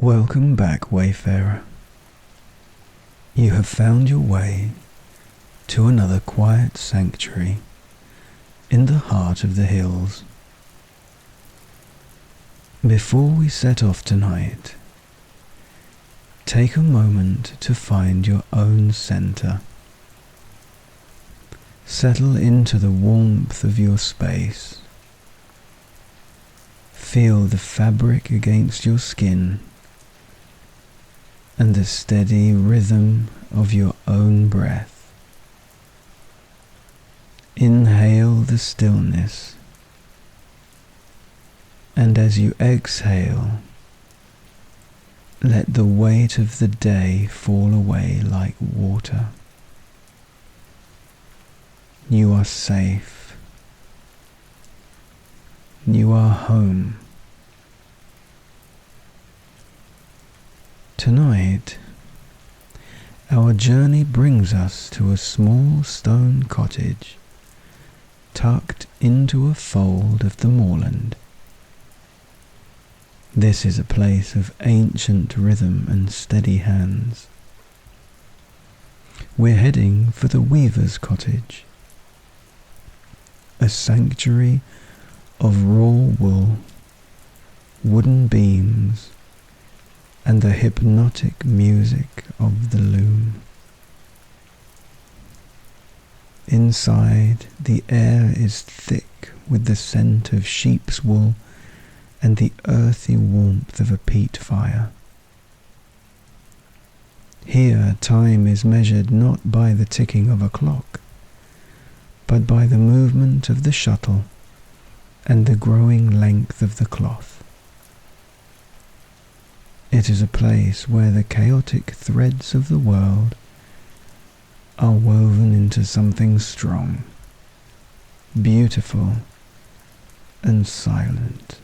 Welcome back, Wayfarer. You have found your way to another quiet sanctuary in the heart of the hills. Before we set off tonight, take a moment to find your own center. Settle into the warmth of your space. Feel the fabric against your skin and the steady rhythm of your own breath. Inhale the stillness, and as you exhale, let the weight of the day fall away like water. You are safe. You are home. Tonight, our journey brings us to a small stone cottage tucked into a fold of the moorland. This is a place of ancient rhythm and steady hands. We're heading for the weaver's cottage, a sanctuary of raw wool, wooden beams, and the hypnotic music of the loom. Inside, the air is thick with the scent of sheep's wool and the earthy warmth of a peat fire. Here, time is measured not by the ticking of a clock, but by the movement of the shuttle and the growing length of the cloth. It is a place where the chaotic threads of the world are woven into something strong, beautiful, and silent.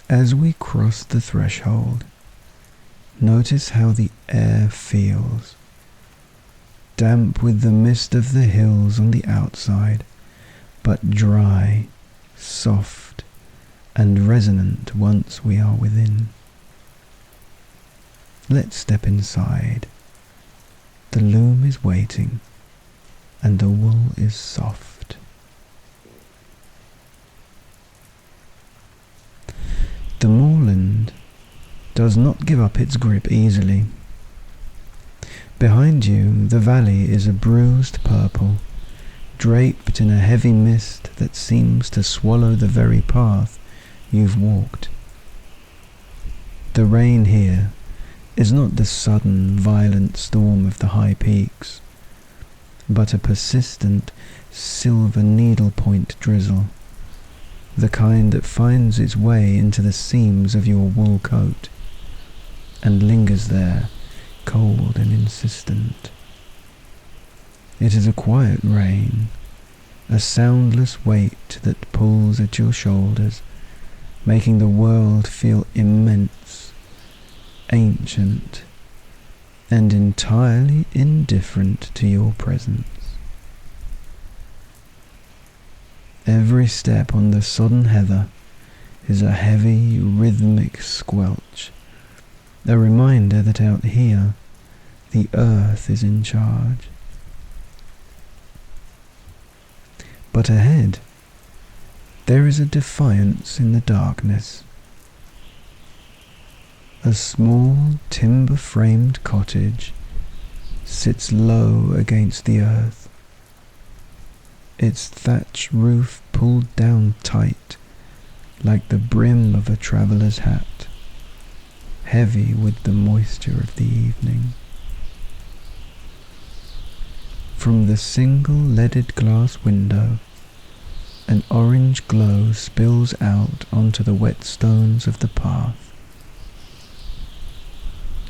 As we cross the threshold, notice how the air feels, damp with the mist of the hills on the outside, but dry, soft, and resonant once we are within. Let's step inside. The loom is waiting, and the wool is soft. The moorland does not give up its grip easily. Behind you, the valley is a bruised purple, draped in a heavy mist that seems to swallow the very path you've walked. The rain here is not the sudden, violent storm of the high peaks, but a persistent, silver needlepoint drizzle, the kind that finds its way into the seams of your wool coat and lingers there, cold and insistent. It is a quiet rain, a soundless weight that pulls at your shoulders, making the world feel immense, ancient, and entirely indifferent to your presence. Every step on the sodden heather is a heavy, rhythmic squelch, a reminder that out here, the earth is in charge. But ahead, there is a defiance in the darkness. A small timber-framed cottage sits low against the earth, its thatch roof pulled down tight like the brim of a traveller's hat, heavy with the moisture of the evening. From the single leaded glass window, an orange glow spills out onto the wet stones of the path.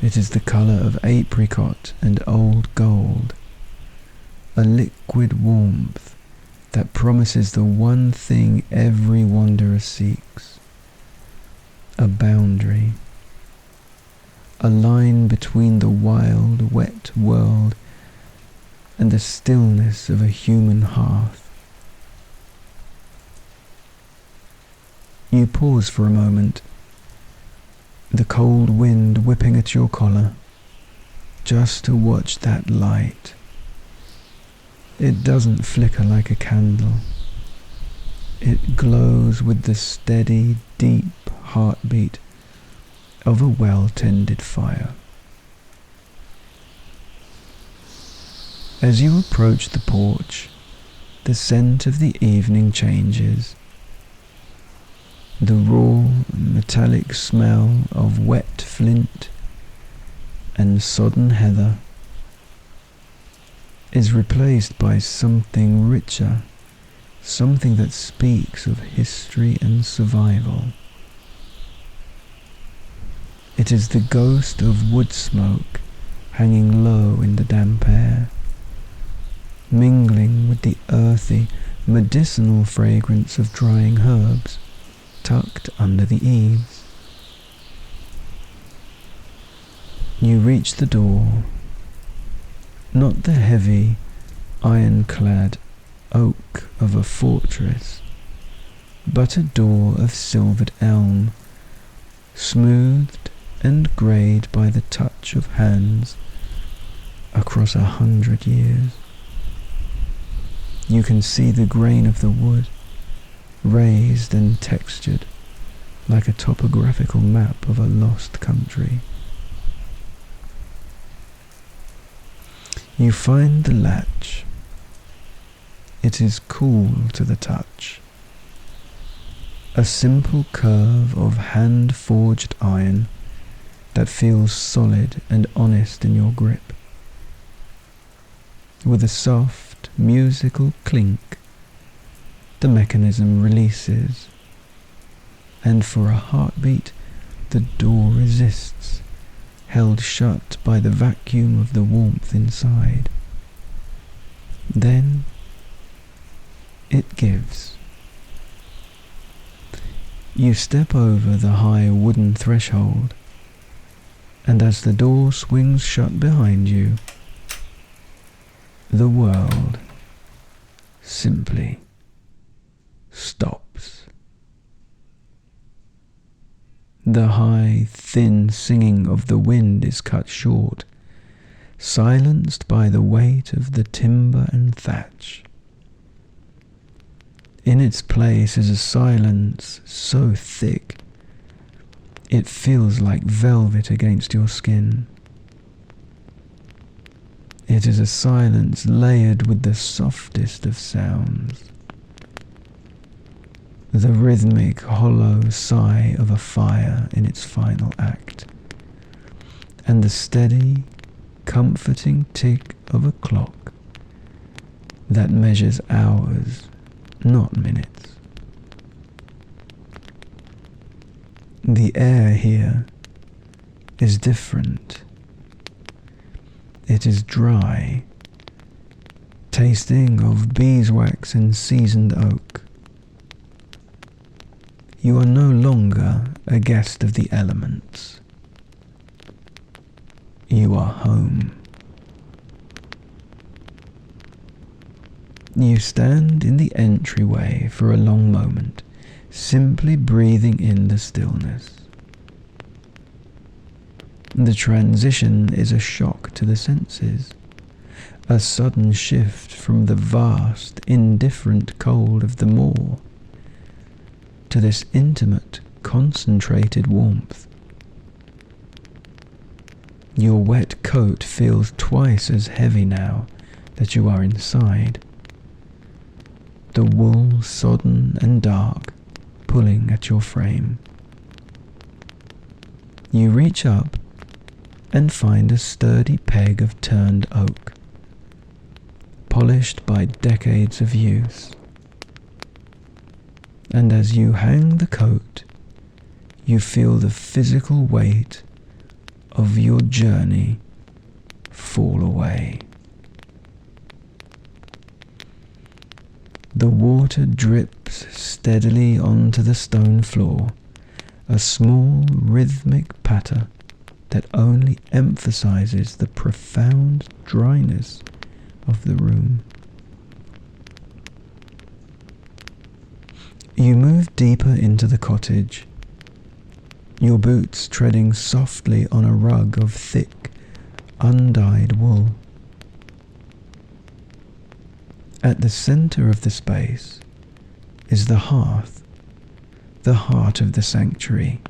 It is the colour of apricot and old gold, a liquid warmth that promises the one thing every wanderer seeks, a boundary, a line between the wild, wet world and the stillness of a human hearth. You pause for a moment, the cold wind whipping at your collar, just to watch that light. It doesn't flicker like a candle. It glows with the steady, deep heartbeat of a well-tended fire. As you approach the porch, the scent of the evening changes. The raw, metallic smell of wet flint and sodden heather is replaced by something richer, something that speaks of history and survival. It is the ghost of wood smoke hanging low in the damp air, mingling with the earthy, medicinal fragrance of drying herbs tucked under the eaves. You reach the door, not the heavy, ironclad oak of a fortress, but a door of silvered elm, smoothed and greyed by the touch of hands across 100 years. You can see the grain of the wood, raised and textured like a topographical map of a lost country. You find the latch. It is cool to the touch. A simple curve of hand-forged iron that feels solid and honest in your grip. With a soft, musical clink, the mechanism releases, and for a heartbeat, the door resists, held shut by the vacuum of the warmth inside. Then it gives. You step over the high wooden threshold, and as the door swings shut behind you, the world simply stops. The high, thin singing of the wind is cut short, silenced by the weight of the timber and thatch. In its place is a silence so thick, it feels like velvet against your skin. It is a silence layered with the softest of sounds. The rhythmic, hollow sigh of a fire in its final act, and the steady, comforting tick of a clock that measures hours, not minutes. The air here is different. It is dry, tasting of beeswax and seasoned oak. You are no longer a guest of the elements. You are home. You stand in the entryway for a long moment, simply breathing in the stillness. The transition is a shock to the senses, a sudden shift from the vast, indifferent cold of the moor to this intimate, concentrated warmth. Your wet coat feels twice as heavy now that you are inside, the wool sodden and dark, pulling at your frame. You reach up and find a sturdy peg of turned oak, polished by decades of use. And as you hang the coat, you feel the physical weight of your journey fall away. The water drips steadily onto the stone floor, a small rhythmic patter that only emphasizes the profound dryness of the room. You move deeper into the cottage, your boots treading softly on a rug of thick, undyed wool. At the center of the space is the hearth, the heart of the sanctuary.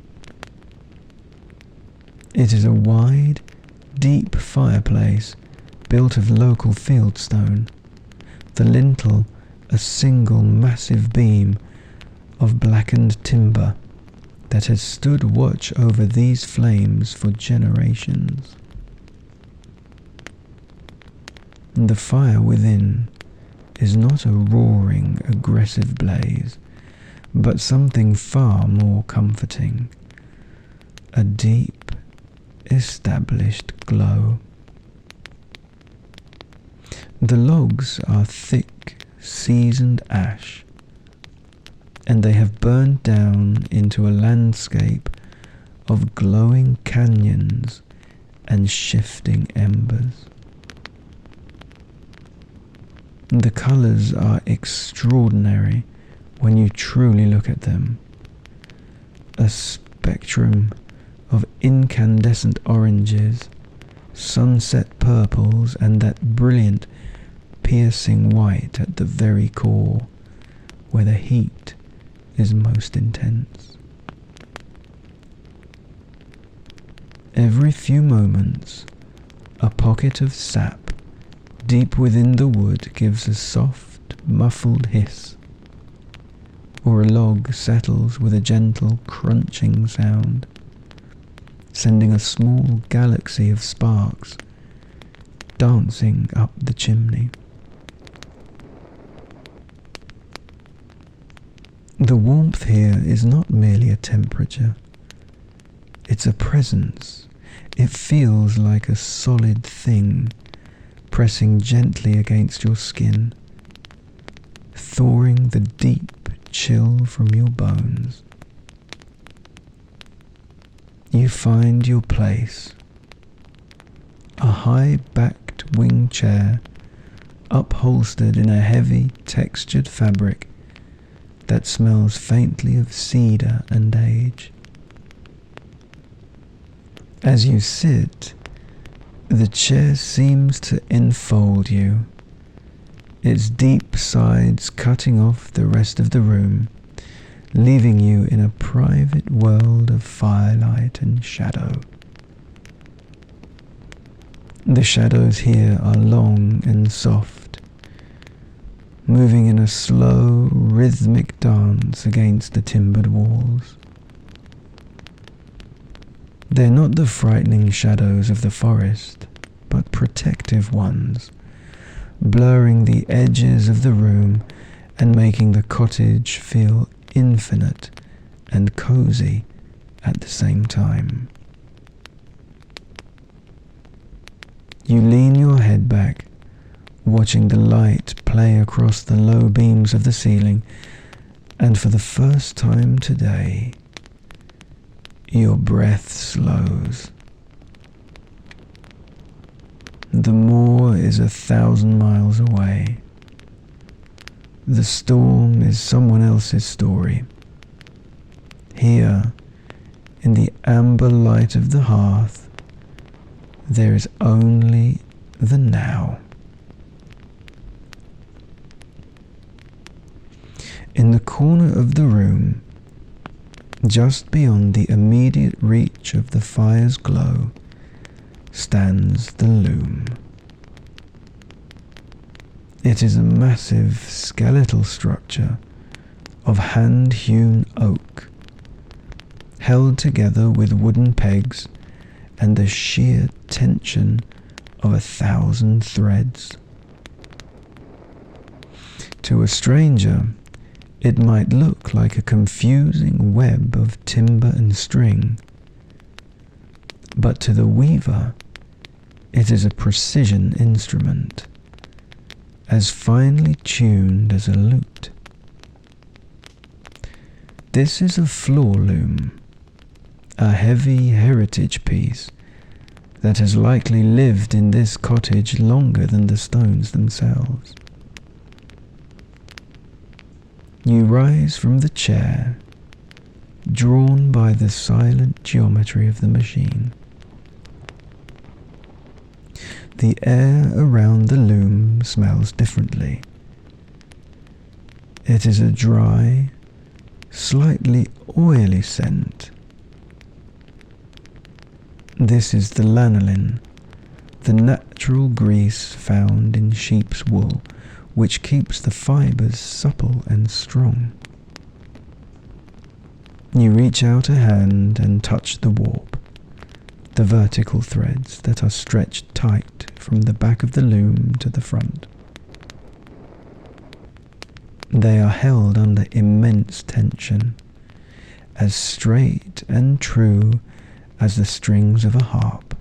It is a wide, deep fireplace built of local fieldstone, the lintel a single massive beam of blackened timber that has stood watch over these flames for generations. The fire within is not a roaring, aggressive blaze, but something far more comforting, a deep, established glow. The logs are thick, seasoned ash, and they have burned down into a landscape of glowing canyons and shifting embers. The colours are extraordinary when you truly look at them. A spectrum of incandescent oranges, sunset purples, and that brilliant, piercing white at the very core, where the heat is most intense. Every few moments, a pocket of sap deep within the wood gives a soft, muffled hiss, or a log settles with a gentle crunching sound, sending a small galaxy of sparks dancing up the chimney. The warmth here is not merely a temperature, it's a presence. It feels like a solid thing pressing gently against your skin, thawing the deep chill from your bones. You find your place, a high-backed wing chair upholstered in a heavy textured fabric that smells faintly of cedar and age. As you sit, the chair seems to enfold you, its deep sides cutting off the rest of the room, leaving you in a private world of firelight and shadow. The shadows here are long and soft, moving in a slow, rhythmic dance against the timbered walls. They're not the frightening shadows of the forest, but protective ones, blurring the edges of the room and making the cottage feel infinite and cozy at the same time. You lean your head back, watching the light play across the low beams of the ceiling, and for the first time today, your breath slows. The moor is 1,000 miles away. The storm is someone else's story. Here, in the amber light of the hearth, there is only the now. In the corner of the room, just beyond the immediate reach of the fire's glow, stands the loom. It is a massive skeletal structure of hand-hewn oak, held together with wooden pegs and the sheer tension of 1,000 threads. To a stranger, it might look like a confusing web of timber and string, but to the weaver, it is a precision instrument, as finely tuned as a lute. This is a floor loom, a heavy heritage piece that has likely lived in this cottage longer than the stones themselves. You rise from the chair, drawn by the silent geometry of the machine. The air around the loom smells differently. It is a dry, slightly oily scent. This is the lanolin, the natural grease found in sheep's wool, which keeps the fibres supple and strong. You reach out a hand and touch the warp, the vertical threads that are stretched tight from the back of the loom to the front. They are held under immense tension, as straight and true as the strings of a harp.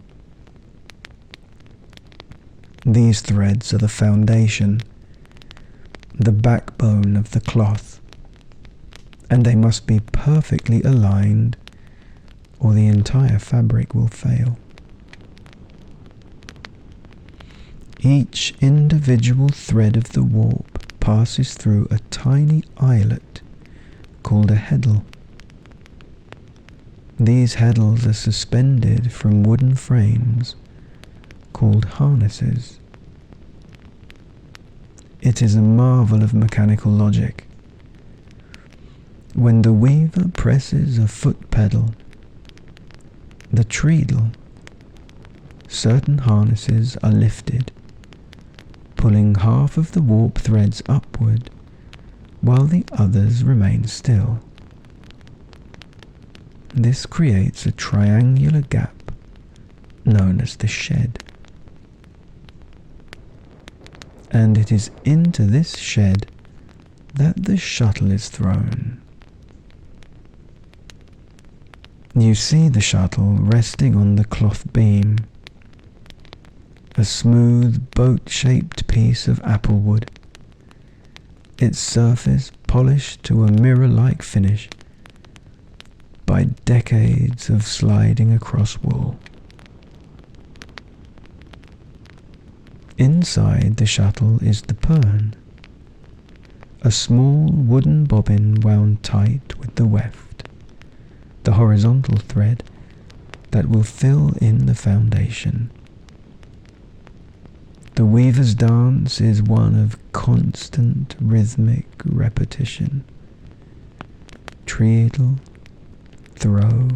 These threads are the foundation, the backbone of the cloth, and they must be perfectly aligned or the entire fabric will fail. Each individual thread of the warp passes through a tiny eyelet called a heddle. These heddles are suspended from wooden frames called harnesses. It is a marvel of mechanical logic. When the weaver presses a foot pedal, the treadle, certain harnesses are lifted, pulling half of the warp threads upward while the others remain still. This creates a triangular gap known as the shed. And it is into this shed that the shuttle is thrown. You see the shuttle resting on the cloth beam, a smooth boat-shaped piece of applewood, its surface polished to a mirror-like finish by decades of sliding across wool. Inside the shuttle is the pern, a small wooden bobbin wound tight with the weft, the horizontal thread that will fill in the foundation. The weaver's dance is one of constant rhythmic repetition. Treadle, throw,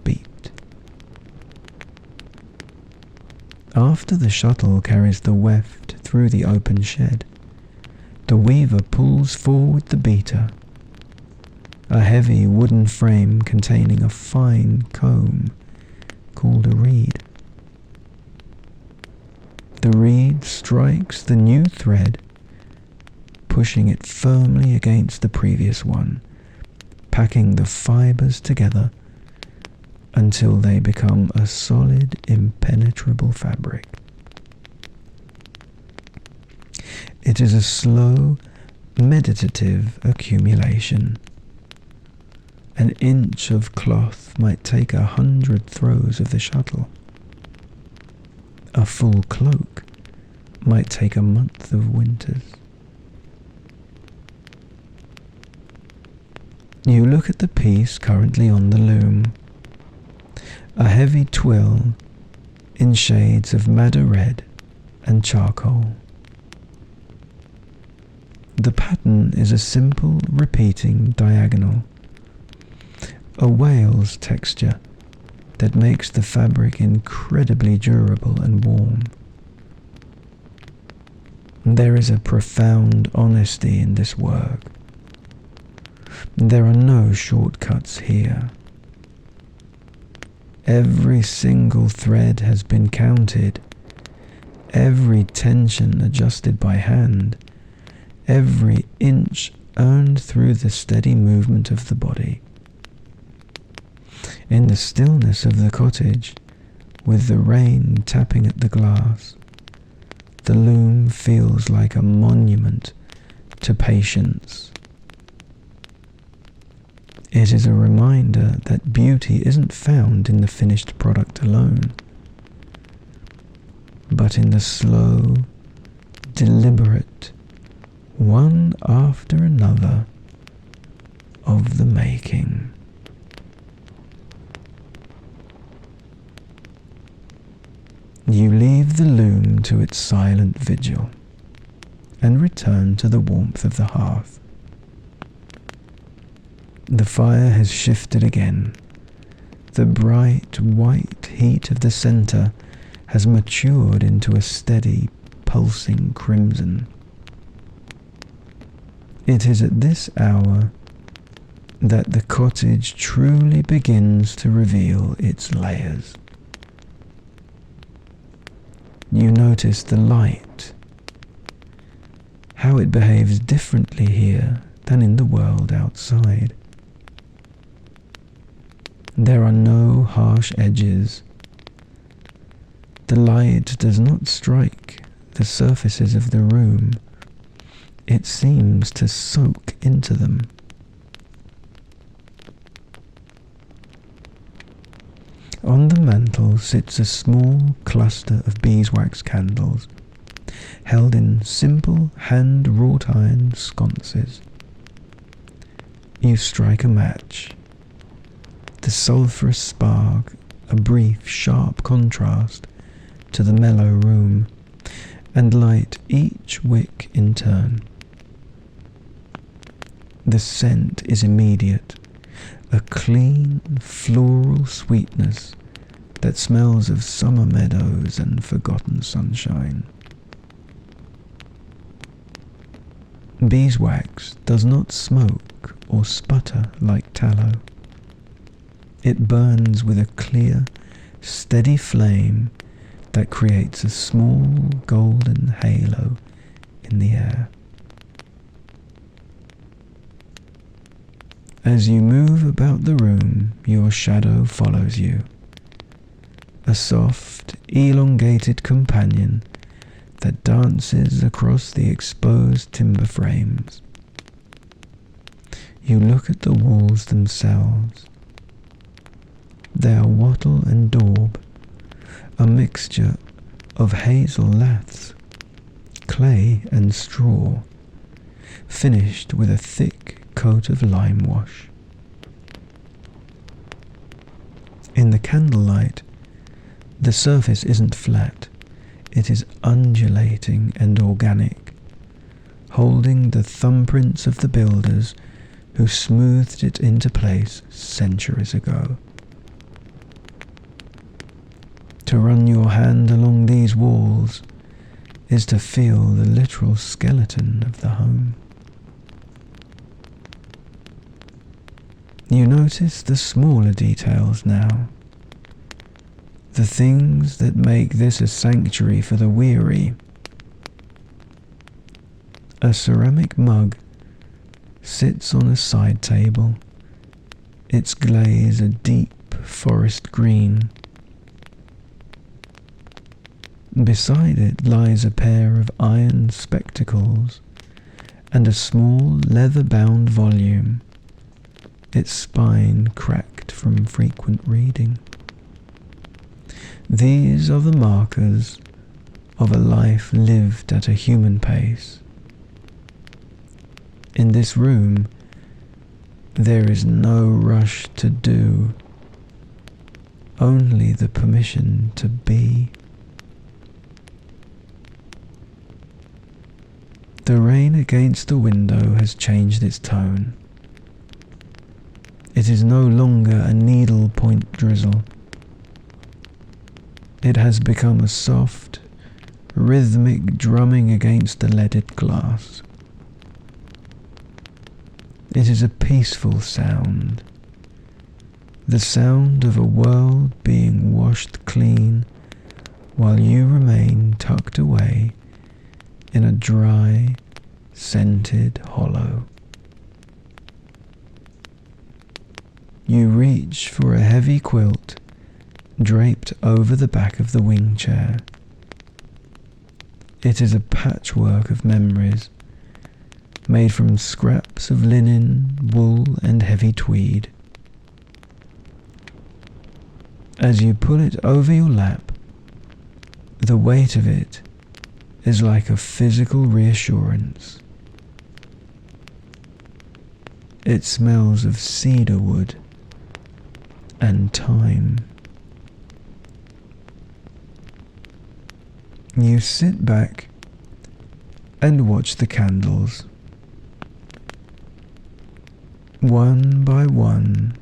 beat. After the shuttle carries the weft through the open shed, the weaver pulls forward the beater, a heavy wooden frame containing a fine comb called a reed. The reed strikes the new thread, pushing it firmly against the previous one, packing the fibres together until they become a solid, impenetrable fabric. It is a slow, meditative accumulation. An inch of cloth might take 100 throws of the shuttle. A full cloak might take a month of winters. You look at the piece currently on the loom, a heavy twill in shades of madder red and charcoal. The pattern is a simple repeating diagonal, a whale's texture that makes the fabric incredibly durable and warm. There is a profound honesty in this work. There are no shortcuts here. Every single thread has been counted, every tension adjusted by hand, every inch earned through the steady movement of the body. In the stillness of the cottage, with the rain tapping at the glass, the loom feels like a monument to patience. It is a reminder that beauty isn't found in the finished product alone, but in the slow, deliberate, one after another of the making. You leave the loom to its silent vigil and return to the warmth of the hearth. The fire has shifted again. The bright white heat of the centre has matured into a steady, pulsing crimson. It is at this hour that the cottage truly begins to reveal its layers. You notice the light, how it behaves differently here than in the world outside. There are no harsh edges. The light does not strike the surfaces of the room. It seems to soak into them. On the mantel sits a small cluster of beeswax candles, held in simple hand-wrought iron sconces. You strike a match. The sulphurous spark, a brief, sharp contrast to the mellow room, and light each wick in turn. The scent is immediate, a clean, floral sweetness that smells of summer meadows and forgotten sunshine. Beeswax does not smoke or sputter like tallow. It burns with a clear, steady flame that creates a small golden halo in the air. As you move about the room, your shadow follows you, a soft, elongated companion that dances across the exposed timber frames. You look at the walls themselves. They are wattle and daub, a mixture of hazel laths, clay and straw, finished with a thick coat of lime wash. In the candlelight, the surface isn't flat, it is undulating and organic, holding the thumbprints of the builders who smoothed it into place centuries ago. To run your hand along these walls is to feel the literal skeleton of the home. You notice the smaller details now, the things that make this a sanctuary for the weary. A ceramic mug sits on a side table, its glaze a deep forest green. Beside it lies a pair of iron spectacles and a small leather-bound volume, its spine cracked from frequent reading. These are the markers of a life lived at a human pace. In this room, there is no rush to do, only the permission to be. The rain against the window has changed its tone. It is no longer a needle-point drizzle. It has become a soft, rhythmic drumming against the leaded glass. It is a peaceful sound, the sound of a world being washed clean while you remain tucked away in a dry, scented hollow. You reach for a heavy quilt draped over the back of the wing chair. It is a patchwork of memories, made from scraps of linen, wool, and heavy tweed. As you pull it over your lap, the weight of it is like a physical reassurance. It smells of cedar wood and thyme. You sit back and watch the candles. One by one,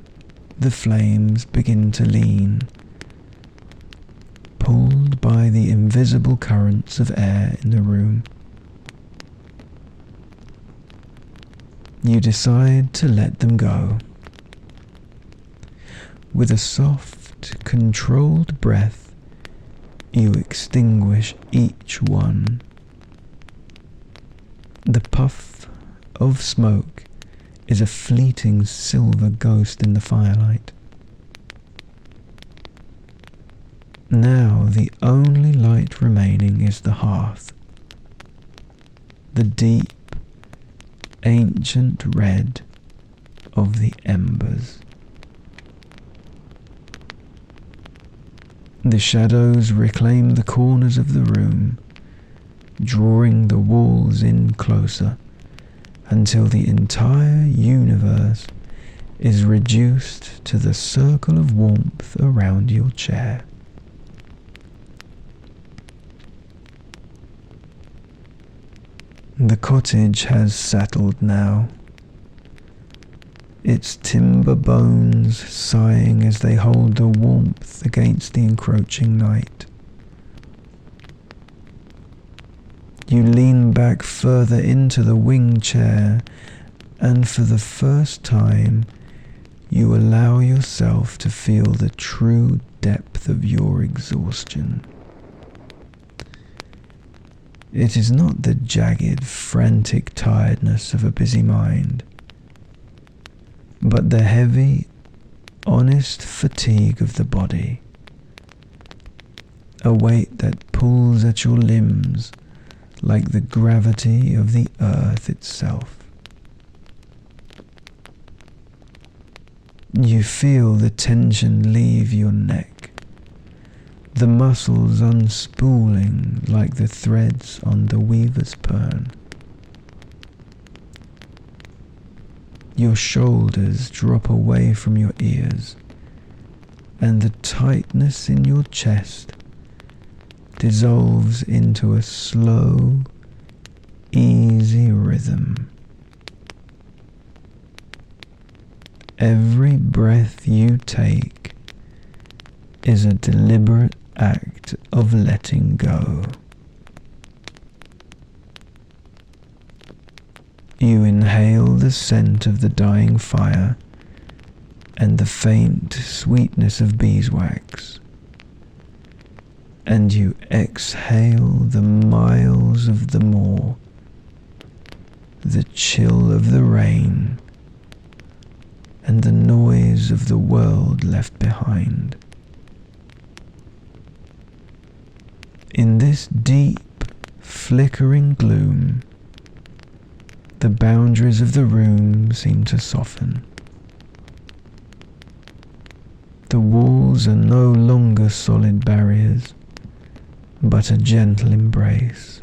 the flames begin to lean, pulled by the invisible currents of air in the room. You decide to let them go. With a soft, controlled breath, you extinguish each one. The puff of smoke is a fleeting silver ghost in the firelight. Now the only light remaining is the hearth, the deep, ancient red of the embers. The shadows reclaim the corners of the room, drawing the walls in closer until the entire universe is reduced to the circle of warmth around your chair. The cottage has settled now, its timber bones sighing as they hold the warmth against the encroaching night. You lean back further into the wing chair, and for the first time, you allow yourself to feel the true depth of your exhaustion. It is not the jagged, frantic tiredness of a busy mind, but the heavy, honest fatigue of the body, a weight that pulls at your limbs like the gravity of the earth itself. You feel the tension leave your neck, the muscles unspooling like the threads on the weaver's pern. Your shoulders drop away from your ears, and the tightness in your chest dissolves into a slow, easy rhythm. Every breath you take is a deliberate act of letting go. You inhale the scent of the dying fire and the faint sweetness of beeswax, and you exhale the miles of the moor, the chill of the rain, and the noise of the world left behind. In this deep, flickering gloom, the boundaries of the room seem to soften. The walls are no longer solid barriers, but a gentle embrace.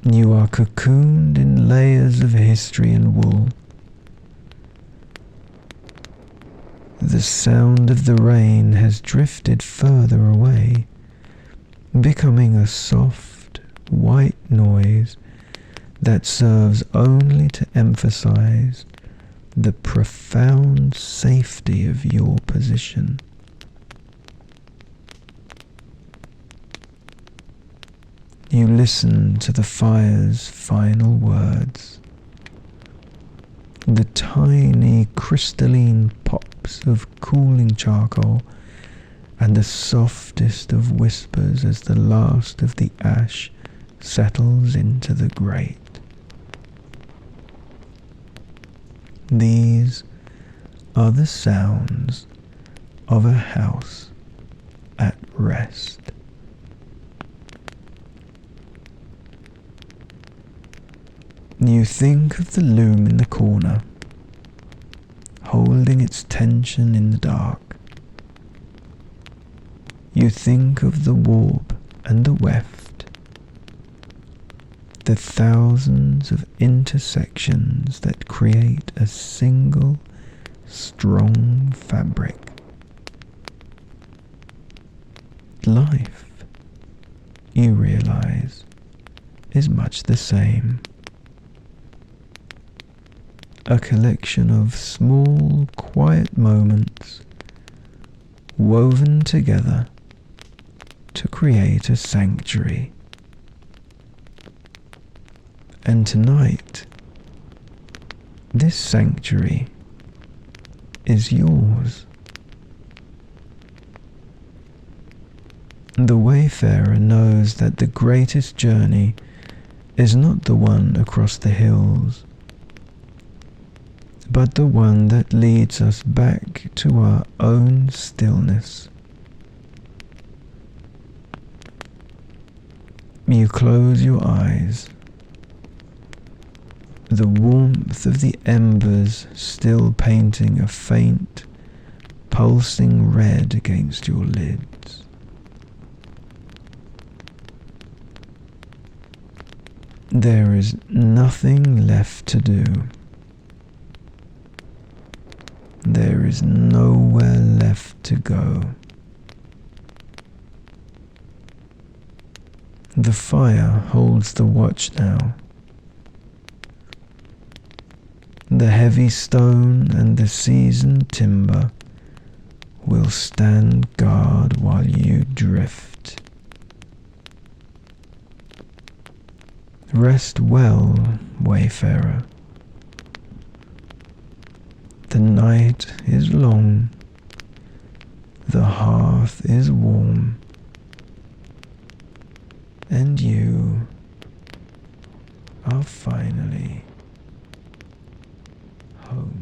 You are cocooned in layers of history and wool. The sound of the rain has drifted further away, becoming a soft, white noise that serves only to emphasize the profound safety of your position. You listen to the fire's final words, the tiny crystalline pops of cooling charcoal, and the softest of whispers as the last of the ash settles into the grate. These are the sounds of a house at rest. You think of the loom in the corner, holding its tension in the dark. You think of the warp and the weft, the thousands of intersections that create a single strong fabric. Life, you realize, is much the same. A collection of small, quiet moments woven together to create a sanctuary. And tonight, this sanctuary is yours. The Wayfarer knows that the greatest journey is not the one across the hills, but the one that leads us back to our own stillness. You close your eyes, the warmth of the embers still painting a faint, pulsing red against your lids. There is nothing left to do. There is nowhere left to go. The fire holds the watch now. The heavy stone and the seasoned timber will stand guard while you drift. Rest well, Wayfarer. The night is long, the hearth is warm, and you are finally home.